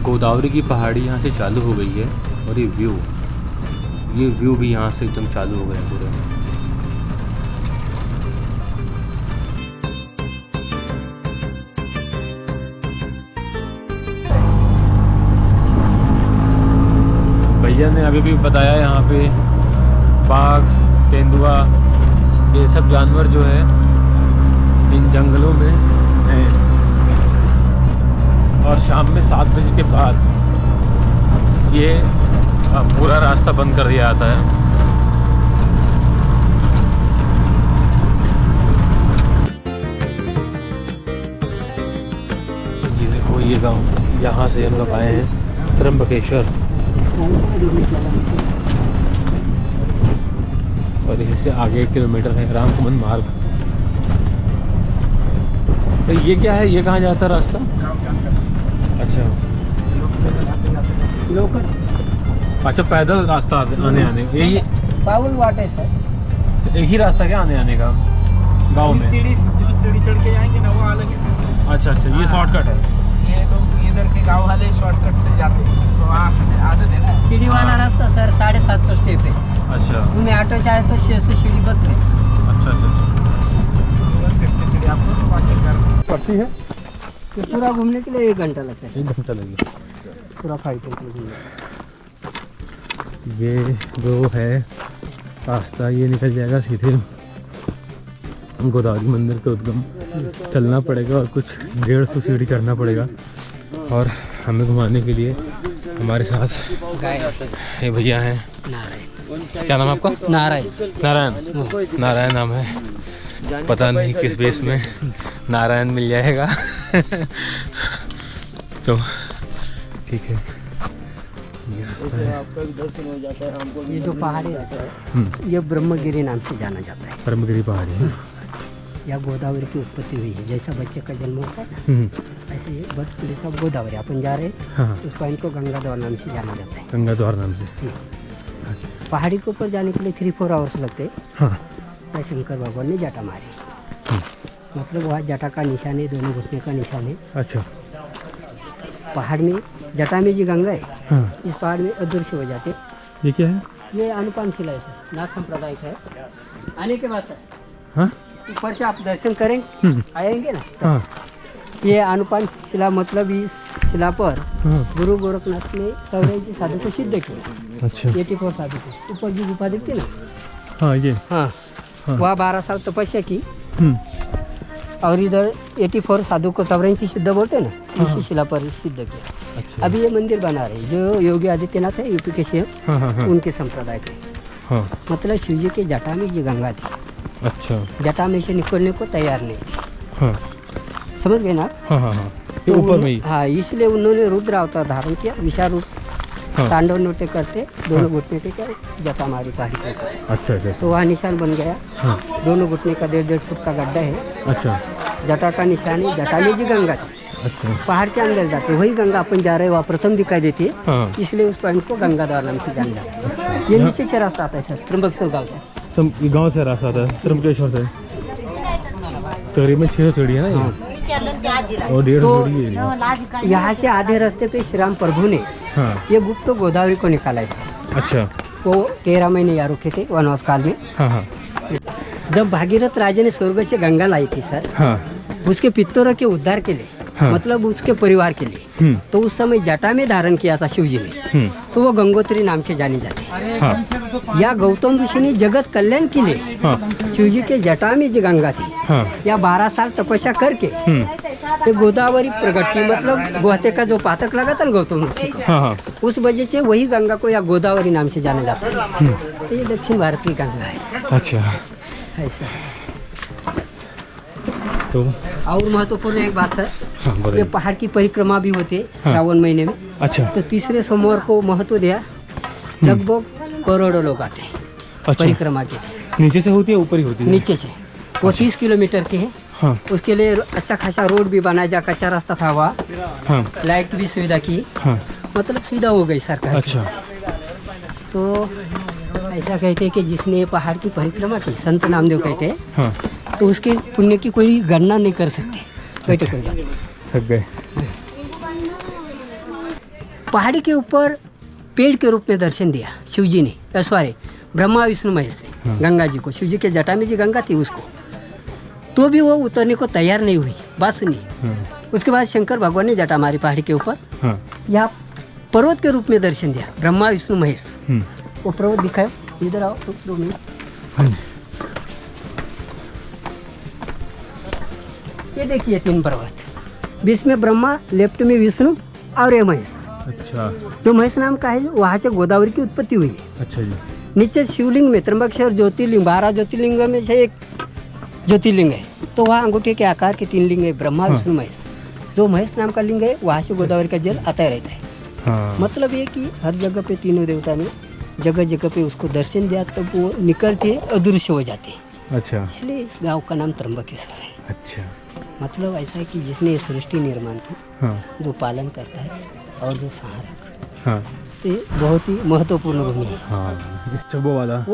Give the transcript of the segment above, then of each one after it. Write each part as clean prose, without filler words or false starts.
गोदावरी की पहाड़ी यहाँ से चालू हो गई है और ये व्यू भी यहाँ से एकदम चालू हो गए हैं पूरे। भैया ने अभी भी बताया यहाँ पे बाघ, तेंदुआ, ये सब जानवर जो है इन जंगलों में हैं और शाम में 7 बजे के बाद ये पूरा रास्ता बंद कर दिया जाता है। ये देखो ये गांव, यहाँ से हम लोग आए हैं त्र्यंबकेश्वर और यहीं से आगे 1 किलोमीटर है रामकुमन मार्ग। तो ये क्या है, ये कहाँ जाता है रास्ता? अच्छा लोकल, अच्छा पैदल रास्ता आने आने ये बाउल वाटर है। एक ही रास्ता क्या आने आने का गांव में? सीढ़ी चढ़ के जाएंगे ना, वो अलग है। अच्छा ये शॉर्टकट है। ये लोग इधर के गांव वाले शॉर्टकट से जाते हैं, तो आधे दिन सीढ़ी वाला रास्ता सर 750 स्टेप है। अच्छा उनमें ऑटो चाहे तो 600 सीढ़ी बच गए। अच्छा सीढ़ी आपको पड़ती है। ये पूरा घूमने के लिए 1 घंटा लगता है। 1 घंटा लगेगा पूरा 5 घंटे। ये जो है रास्ता ये निकल जाएगा सीधे गोदावरी मंदिर के उद्गम। चलना पड़ेगा और कुछ 150 सीढ़ी चढ़ना पड़ेगा और हमें घुमाने के लिए हमारे साथ ये भैया हैं। क्या नाम है आपका? नारायण। नारायण नाम है, पता नहीं किस बेस में नारायण मिल जाएगा। तो ठीक है, ये जो पहाड़ी है सर, ये ब्रह्मगिरी नाम से जाना जाता है। ब्रह्मगिरी पहाड़ी है। या गोदावरी की उत्पत्ति हुई है। जैसा बच्चे का जन्म होता है ना, ऐसे ये बर्थ प्लेस ऑफ गोदावरी अपन जा रहे हैं। हाँ। उस पॉइंट को गंगा द्वार नाम से जाना जाता है। गंगा द्वार नाम से। पहाड़ी के ऊपर जाने के लिए 3-4 आवर्स लगते हैं। हाँ। चाहे शंकर भगवान ने जटा मारी, मतलब वहाँ जटा का निशान है, दोनों घुटने का निशान है। अच्छा। पहाड़ में जटा में जो गंगा है, हाँ। इस पहाड़ में अदृश्य हो जाते। ये क्या है? ये अनुपान शिला है सर, नाथ संप्रदाय का है। आने के बाद सर हाँ? ऊपर से आप दर्शन करेंगे, आएंगे ना तो हाँ। ये अनुपान शिला, मतलब इस शिला पर हाँ। गुरु गोरखनाथ ने 84 साधु को सिद्ध किया। अच्छा। 84 साधु को। ऊपर जो गुफा दिखती है ना, हाँ ये हाँ, हाँ। वहाँ 12 साल तपस्या की और इधर 84 साधु को 84 सिद्ध बोलते हैं ना, इसी शिला पर सिद्ध किया। अच्छा। अभी ये मंदिर बना रहे जो योगी आदित्यनाथ है, यूपी के सीएम, हाँ हाँ हाँ। उनके संप्रदाय के। हाँ। मतलब शिव जी के जटा में जो गंगा थी, अच्छा। जटा में से निकलने को तैयार नहीं थी। हाँ। समझ गए ना? हाँ हाँ हाँ। ये ऊपर में ही। हाँ, इसलिए उन्होंने रुद्र अवतार धारण किया, विशाल रूप। हाँ। तांडव नृत्य करते, दोनों घुटने के क्या जटा मारी पहाड़ी के ऊपर। अच्छा अच्छा। तो वहाँ निशान बन गया। हाँ। दोनों घुटने का 1.5 फुट का गड्ढा है। अच्छा। जटा का निशान है, जटा में जो गंगा थी। अच्छा। पहाड़ के अंदर जाते वही गंगा अपन जा रहे हैं, वहाँ प्रथम दिखाई देती है। हाँ। इसलिए उस पॉइंट को गंगा द्वार नाम से जाना जाता है। ये नीचे से रास्ता आता है सर, त्र्यंबकेश्वर गाँव से। गाँव से रास्ता आता है त्र्यंबकेश्वर से। तकरीबन 600 सीढ़ी है ना ये? और 150 सीढ़ी है। यहाँ से आधे रास्ते पे श्री राम प्रभु ने हाँ। ये गुप्त गोदावरी को निकाला है सर। अच्छा। वो 13 महीने यहाँ रुके थे वनवास काल में। हाँ हाँ जब भागीरथ राजा ने स्वर्ग से गंगा लाई थी सर, हाँ। उसके पितरों के उद्धार के लिए, हाँ। मतलब उसके परिवार के लिए, तो उस समय जटा में धारण किया था शिव जी ने, तो वो गंगोत्री नाम से जानी जाती है। हाँ। या गौतम ऋषि ने जगत कल्याण के लिए हाँ। शिव जी के जटा में जो गंगा थी, हाँ। या 12 साल तपस्या करके ये गोदावरी प्रकट की, मतलब गोहते का जो पातक लगा था ना गौतम ऋषि को, हाँ हाँ। उस वजह से वही गंगा को या गोदावरी नाम से जाना जाता है। तो ये दक्षिण भारत की गंगा है। अच्छा। ऐसा। तो और महत्वपूर्ण एक बात सर, हाँ, ये बताइए। पहाड़ की परिक्रमा भी होती है श्रावण महीने में। अच्छा। तो तीसरे सोमवार को महत्व दिया, लगभग करोड़ों लोग आते हैं अच्छा। परिक्रमा के लिए। नीचे से होती है ऊपर ही होती है? नीचे से वो 30 किलोमीटर के है। हाँ। उसके लिए अच्छा खासा रोड भी बनाया, जा कच्चा रास्ता था वहाँ, हाँ। लाइट भी सुविधा की, हाँ। मतलब सुविधा हो गई सरकार की अच्छा। तरफ से। तो ऐसा कहते हैं कि जिसने पहाड़ की परिक्रमा की, संत नामदेव कहते हैं, हाँ। तो उसके पुण्य की कोई गणना नहीं कर सकते। बैठे कोई बात। थक गए। पहाड़ी के ऊपर पेड़ के रूप में दर्शन दिया शिव जी ने, सॉरी ब्रह्मा विष्णु महेश ने गंगा जी को, शिव जी के जटा में जी गंगा थी उसको, तो भी वो उतरने को तैयार नहीं हुई। बात सुनिए, उसके बाद शंकर भगवान ने जटा मारी पहाड़ी के ऊपर, यहाँ पर्वत के रूप में दर्शन दिया ब्रह्मा विष्णु महेश। वो पर्वत दिखाओ, इधर आओ तो 2 मिनट। ये देखिए 3 पर्वत, बीच में ब्रह्मा, लेफ्ट में विष्णु और ये महेश। अच्छा, जो महेश नाम का है वहाँ से गोदावरी की उत्पत्ति हुई है। अच्छा जी। नीचे शिवलिंग में त्र्यंबकेश्वर ज्योतिर्लिंग, 12 ज्योतिर्लिंग में से एक ज्योतिर्लिंग है, तो वहाँ अंगूठे के आकार के 3 लिंग है, ब्रह्मा विष्णु महेश। जो महेश नाम का लिंग है वहाँ से गोदावरी का जल आता रहता है। मतलब ये कि हर जगह पे तीनों देवता ने जगह जगह पे उसको दर्शन दिया, तब वो निकलते अदृश्य हो जाते। अच्छा, इसलिए इस गांव का नाम त्र्यंबकेश्वर है। अच्छा, मतलब ऐसा है कि जिसने ये सृष्टि निर्माण की, जो पालन करता है और जो सहारक, तो ये बहुत ही महत्वपूर्ण भूमि है। वो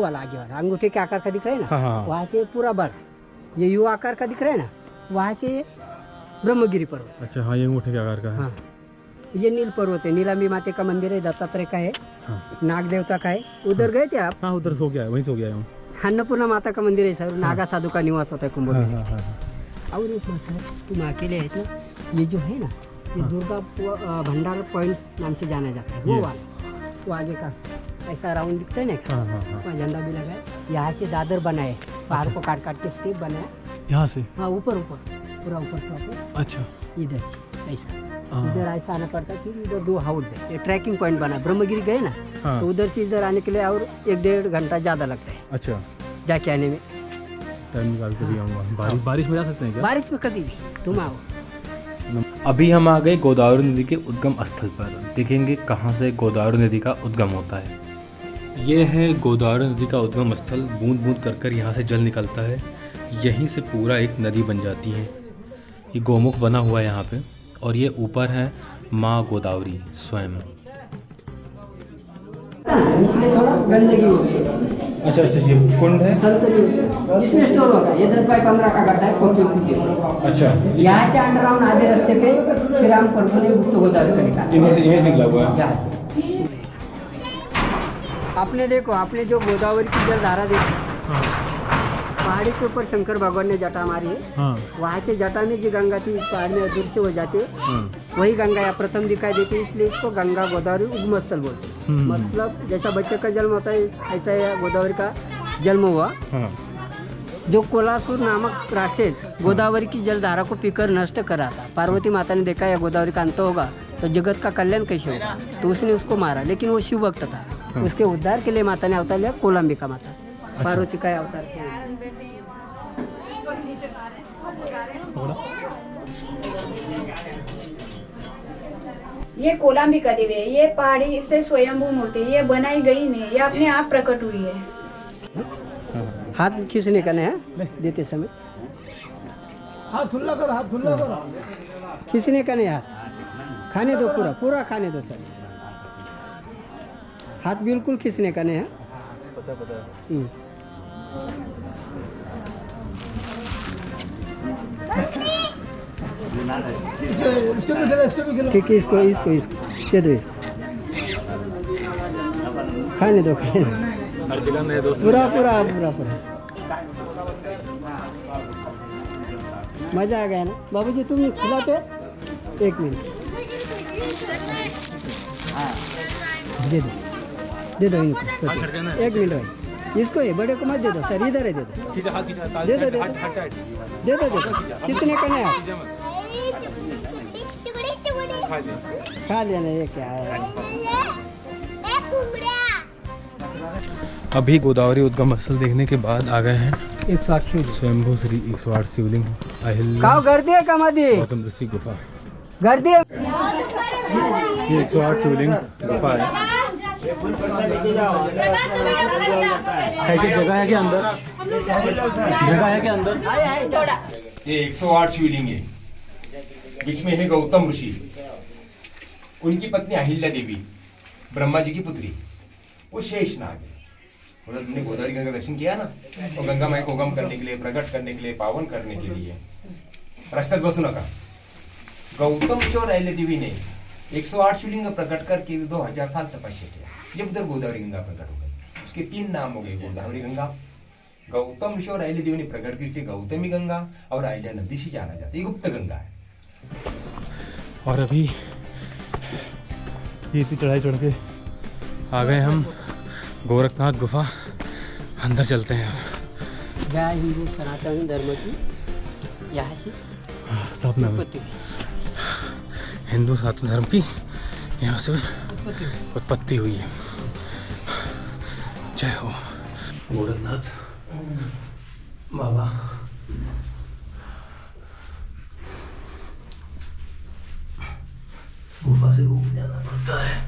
वाला आगे वाला अंगूठे के आकार का दिख रहा है ना, वहाँ से पूरा बड़ा, ये यू आकार का दिख रहा है ना, वहाँ से ब्रह्मगिरी पर्वत। अच्छा, हाँ, ये अंगूठे के आकार का है। हाँ, ये नील पर्वत है, नीलाम्बी माते का मंदिर है, दत्तात्रेय का है, नाग देवता का है। उधर गए थे आप? हाँ, उधर सो गया है, वहीं सो गया हूँ। अन्नपूर्णा माता का मंदिर है सर, नागा साधु का निवास होता है कुंभ में। और एक मतलब तुम अकेले है ना, ये जो है ना, ये दुर्गा भंडार पॉइंट नाम से जाना जाता है। वो वाला, वो आगे का ऐसा राउंड दिखता है ना, वहाँ झंडा भी लगा है। यहाँ से दादर बना है, पहाड़ को काट काट के स्टेप बना है यहाँ से। हाँ, ऊपर पूरा ऊपर। अच्छा, इधर से ऐसा, इधर ऐसा आना पड़ता है। फिर इधर 2 हाउट है, ये ट्रैकिंग पॉइंट बना है। ब्रह्मगिरी गए ना, तो उधर से इधर आने के लिए और 1-1.5 घंटा ज़्यादा लगता है। अच्छा, जाके आने में टाइम निकाल कर आऊँगा। बारिश में जा सकते हैं क्या? बारिश में कभी भी तुम आओ। अभी हम आ गए गोदावरी नदी के उद्गम स्थल पर। देखेंगे कहाँ से गोदावरी नदी का उद्गम होता है। ये है गोदावरी नदी का उद्गम स्थल। बूंद बूंद कर कर यहाँ से जल निकलता है, यहीं से पूरा एक नदी बन जाती है। ये गोमुख बना हुआ है यहाँ पे, और ये ऊपर है माँ गोदावरी स्वयं। इसमें थोड़ा गंदगी हो गई है। अच्छा, ये कुंड है, इसमें स्टोर होता है। ये 10x15 का गड्ढा है, 40 फुट। अच्छा, यहाँ से अंडरग्राउंड आधे रास्ते पे श्री राम प्रभु ने गुप्त गोदावरी का निकाला। इमेज निकला हुआ है यहाँ से। आपने देखो, आपने जो गोदावरी की जलधारा देखी, पहाड़ी के ऊपर शंकर भगवान ने जटा मारी है। वहाँ से जटा में जो गंगा थी इस पहाड़ में अदृश्य हो जाती है। वही गंगा यहाँ प्रथम दिखाई देती है, इसलिए इसको गंगा गोदावरी उगम स्थल बोलते हैं। मतलब जैसा बच्चे का जन्म होता है, ऐसा यह गोदावरी का जन्म हुआ। जो कोलासुर नामक राक्षस गोदावरी की जलधारा को पीकर नष्ट करा था। पार्वती माता ने देखा यह गोदावरी का अंत होगा तो जगत का कल्याण कैसे होगा, तो उसने उसको मारा। लेकिन वो शिव भक्त था, उसके उद्धार के लिए माता ने अवतार लिया कोलंबिका माता। पार्वती का अवतार किया। ये कोलंबिका देवी है, ये पहाड़ी से स्वयंभू मूर्ति, ये बनाई गई नहीं, ये अपने आप प्रकट हुई है। हाथ खींचने का नहीं है देते समय, हाथ खुला करो, हाथ खुला करो। खींचने का नहीं, हाथ खाने दो, पूरा पूरा खाने दो सर। हाथ बिल्कुल खींचने का नहीं है। इसको भी खिला, इसको भी खिला। ठीक है, इसको इसको इसको दे दो, इसको खाने दो, खाने दो। हर जगह मेरे दोस्त पूरा पूरा पूरा पूरा मजा आ गया ना बाबूजी, तुम खिलाते? 1 मिनट दे दो इनको सर। 1 मिनट भाई, इसको ये बड़े को मत दे दो सर, इधर है, दे दो दे दो किसने का नहीं आप खा लेना। ये क्या है? अभी गोदावरी उद्गम स्थल देखने के बाद आ गए हैं 108 शिवलिंग, स्वयंभू श्री 108 शिवलिंग अहिल्या काव गर्दी है का मधी गौतम ऋषि गुफा। गर्दी है। ये 108 शिवलिंग गुफा है कि जगह है कि अंदर? जगह है कि अंदर? ये 108 शिवलिंग है। बीच में है गौतम ऋषि, उनकी पत्नी अहिल्या देवी, ब्रह्मा जी की पुत्री, वो शेषनाग है। उधर तुमने गोदावरी गंगा दर्शन किया ना, तो गंगा माई को उगम करने के लिए, प्रकट करने के लिए, पावन करने के लिए रस्त्यात बसू नका। गौतम ऋषी और अहिल्या देवी ने 108 शिवलिंग प्रकट करके 2000 साल तपस्या किया, जब उधर गोदावरी गंगा प्रकट हो गई। उसके 3 नाम हो गए, गोदावरी गंगा, गौतम ऋषि और अहिल्या देवी ने प्रकट की इसलिए गौतमी गंगा, और अहिल्या नदी से जाना जाता है, ये गुप्त गंगा है। और अभी ये इतनी चढ़ाई चढ़ के आ गए हम गोरखनाथ गुफा, अंदर चलते हैं। जय हिंदू सनातन धर्म की यहाँ से स्थापना हुई, उत्पत्ति हुई। हिंदू सनातन धर्म की यहाँ से उत्पत्ति हुई है। जय हो गोरखनाथ बाबा। गुफा से ऊपर जाना पड़ता है।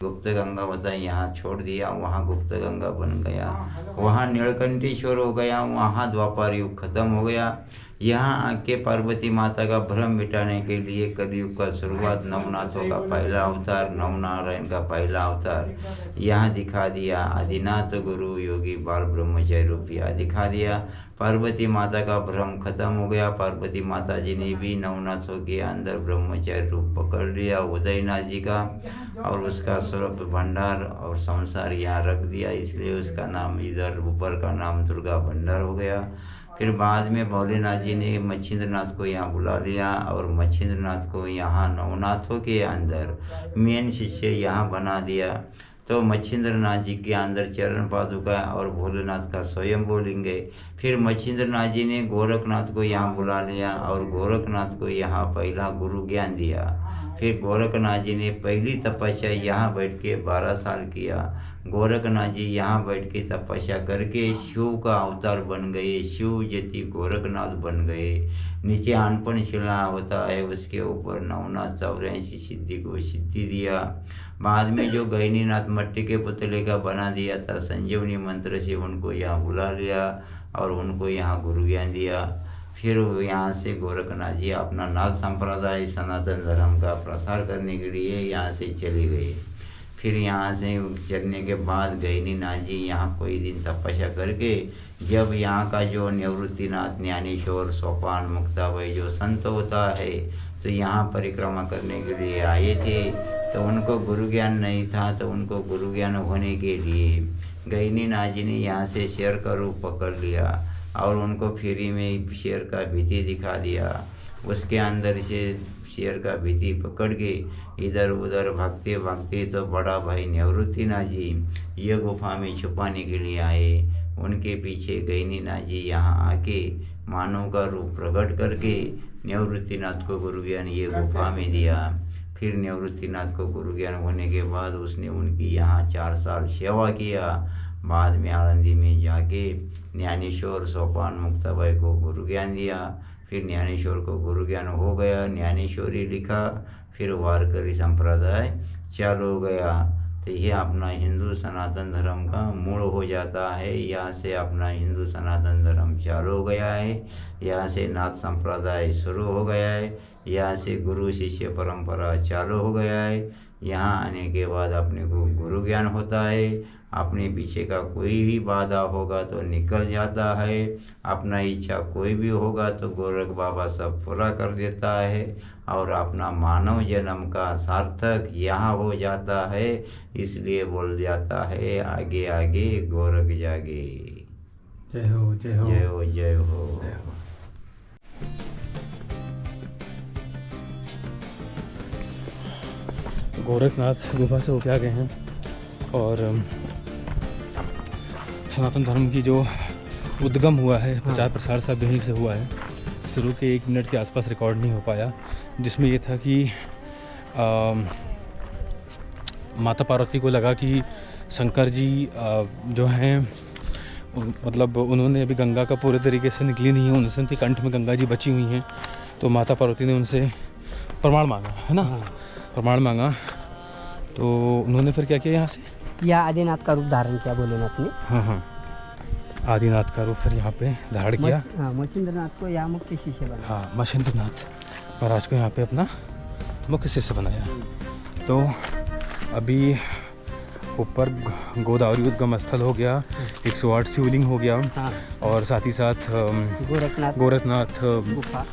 गुप्त गंगा बताए यहाँ छोड़ दिया, वहाँ गुप्त गंगा बन गया, वहाँ नीलकंठेश्वर हो गया, वहाँ द्वापर युग खत्म हो गया। यहाँ आके पार्वती माता का भ्रम मिटाने के लिए कलयुग का शुरुआत, नवनाथों का पहला अवतार, नवनारायण का पहला अवतार यहाँ दिखा दिया। आदिनाथ गुरु योगी बाल ब्रह्मचारी रूप यहाँ दिखा दिया। पार्वती माता का भ्रम खत्म हो गया। पार्वती माता जी ने भी नवनाथों के अंदर ब्रह्मचारी रूप पकड़ लिया उदयनाथ जी का, और उसका स्वरूप भंडार और संसार यहाँ रख दिया, इसलिए उसका नाम इधर ऊपर का नाम दुर्गा भंडार हो गया। फिर बाद में भोलेनाथ जी ने मच्छिंद्रनाथ को यहाँ बुला लिया, और मच्छिंद्रनाथ को यहाँ नवनाथों के अंदर मेन शिष्य यहाँ बना दिया। तो मच्छिंद्रनाथ जी के अंदर चरण पादुका और भोलेनाथ का स्वयंभू लिंग है। फिर मच्छिंद्रनाथ जी ने गोरखनाथ को यहाँ बुला लिया, और गोरखनाथ को यहाँ पहला गुरु ज्ञान दिया। फिर गोरखनाथ जी ने पहली तपस्या यहाँ बैठ के 12 साल किया। गोरखनाथ जी यहाँ बैठ के तपस्या करके शिव का अवतार बन गए, शिव जति गोरखनाथ बन गए। नीचे अनपन शिला होता है, उसके ऊपर नवनाथ 84 सिद्धि को सिद्धि दिया। बाद में जो गैनीनाथ मट्टी के पुतले का बना दिया था, संजीवनी मंत्र से उनको यहाँ बुला लिया और उनको यहाँ गुरु ज्ञान दिया। फिर यहाँ से गोरखनाथ जी अपना नाथ संप्रदाय सनातन धर्म का प्रसार करने के लिए यहाँ से चले गए। फिर यहाँ से चलने के बाद गैनीनाथ जी यहाँ कोई दिन तपस्या करके, जब यहाँ का जो निवृत्तिनाथ ज्ञानेश्वर सोपान मुक्ताबाई जो संत होता है, तो यहाँ परिक्रमा करने के लिए आए थे। तो उनको गुरु ज्ञान नहीं था, तो उनको गुरु ज्ञान होने के लिए गैनीनाथ जी ने यहाँ से शेर का रूप पकड़ लिया और उनको फ्री में शेर का भीति दिखा दिया। उसके अंदर से शेर का भीति पकड़ के इधर उधर भागते भागते तो बड़ा भाई निवृत्तिनाथ जी ये गुफा में छुपाने के लिए आए। उनके पीछे गैनीनाथ जी यहाँ आके मानव का रूप प्रकट करके निवृत्तिनाथ को गुरु ज्ञान ये गुफा में दिया। फिर निवृत्तिनाथ को गुरु ज्ञान होने के बाद उसने उनकी यहाँ 4 साल सेवा किया। बाद में आनंदी में जाके ज्ञानेश्वर सोपान मुक्ताबाई को गुरु ज्ञान दिया। फिर ज्ञानेश्वर को गुरु ज्ञान हो गया, ज्ञानेश्वरी लिखा, फिर वारकरी संप्रदाय चालू हो गया। तो ये अपना हिंदू सनातन धर्म का मूल हो जाता है। यहाँ से अपना हिंदू सनातन धर्म चालू हो गया है, यहाँ से नाथ संप्रदाय शुरू हो गया है, यहाँ से गुरु शिष्य परंपरा चालू हो गया है। यहाँ आने के बाद अपने को गुरु ज्ञान होता है। अपने पीछे का कोई भी बाधा होगा तो निकल जाता है। अपना इच्छा कोई भी होगा तो गोरख बाबा सब पूरा कर देता है और अपना मानव जन्म का सार्थक यहाँ हो जाता है। इसलिए बोल जाता है आगे आगे गोरख जागे। जय हो जय हो जय हो जय हो। गोरखनाथ गुफा से होके आ गए हैं और सनातन धर्म की जो उद्गम हुआ है प्रचार प्रसार सब यहीं से हुआ है। शुरू के 1 मिनट के आसपास रिकॉर्ड नहीं हो पाया, जिसमें ये था कि माता पार्वती को लगा कि शंकर जी जो हैं मतलब उन्होंने अभी गंगा का पूरे तरीके से निकली नहीं है, उनसे उनके कंठ में गंगा जी बची हुई हैं। तो माता पार्वती ने उनसे प्रमाण मांगा है ना, प्रमाण मांगा। तो उन्होंने फिर क्या किया, यहाँ से या आदिनाथ का रूप धारण किया भोलेनाथ ने। हाँ, आदिनाथ का रूप फिर यहाँ पे धारण किया। मच्छिंद्रनाथ को यहाँ मुख्य शिष्य बनाया। हाँ, मच्छिंद्रनाथ महाराज को यहाँ पे अपना मुख्य शिष्य बनाया। तो अभी ऊपर गोदावरी उद्गम स्थल हो गया, 108 शिवलिंग हो गया, हाँ, और साथ ही साथ गोरखनाथ गुफा।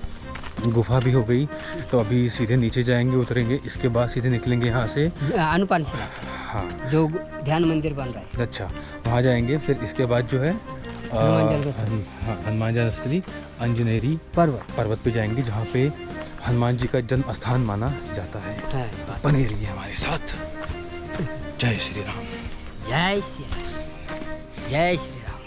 गुफा भी हो गई। तो अभी सीधे नीचे जाएंगे, उतरेंगे, इसके बाद सीधे निकलेंगे यहाँ से। अनुपान शिला हाँ जो ध्यान मंदिर बन रहा है। अच्छा, वहाँ जाएंगे। फिर इसके बाद जो है हनुमान जन्मस्थली अंजनेरी पर्वत पे जाएंगे, जहाँ पे हनुमान जी का जन्म स्थान माना जाता है। बने रहिए हमारे साथ। जय श्री राम। जय श्री राम। जय श्री राम।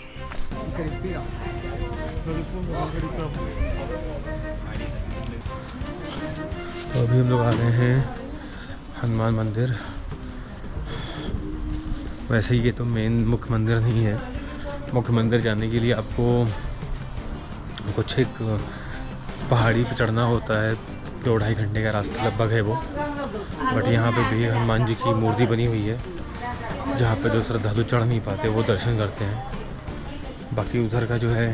तो अभी हम लोग आ रहे हैं हनुमान मंदिर। वैसे ये तो मेन मुख्य मंदिर नहीं है। मुख्य मंदिर जाने के लिए आपको कुछ एक पहाड़ी पे चढ़ना होता है, 2-2.5 घंटे का रास्ता लगभग है वो। बट यहाँ पे भी हनुमान जी की मूर्ति बनी हुई है, जहाँ पे जो श्रद्धालु चढ़ नहीं पाते वो दर्शन करते हैं। बाकी उधर का जो है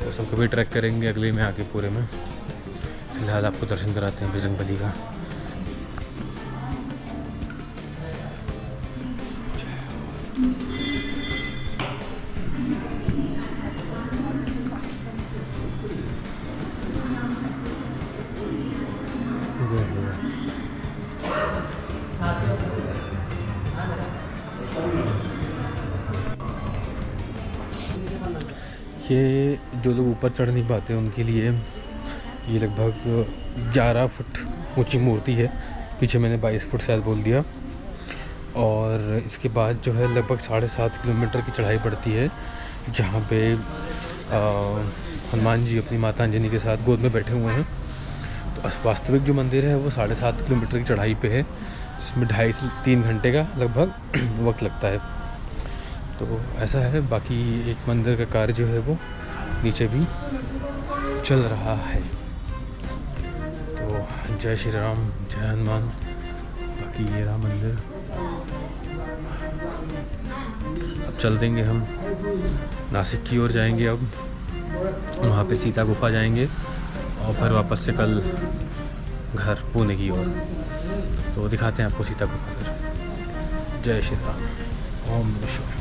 वो सब कभी ट्रैक करेंगे अगले में आके पूरे में। फिलहाल आपको दर्शन कराते हैं बजरंगबली का। ये जो लोग ऊपर चढ़ नहीं पाते उनके लिए ये लगभग 11 फुट ऊंची मूर्ति है। पीछे मैंने 22 फुट शायद बोल दिया। और इसके बाद जो है लगभग 7.5 किलोमीटर की चढ़ाई पड़ती है, जहाँ पे हनुमान जी अपनी माता अंजनी के साथ गोद में बैठे हुए हैं। तो वास्तविक जो मंदिर है वो 7.5 किलोमीटर की चढ़ाई पे है, जिसमें 2.5 से 3 घंटे का लगभग वक्त लगता है। तो ऐसा है। बाकी एक मंदिर का कार्य जो है वो नीचे भी चल रहा है। तो जय श्री राम, जय हनुमान। बाकी ये रहा मंदिर। अब चल देंगे हम नासिक की ओर जाएंगे। अब वहाँ पे सीता गुफा जाएंगे और फिर वापस से कल घर पुणे की ओर। तो दिखाते हैं आपको सीता गुफा। फिर जय श्री राम। ओम नमः शिवाय।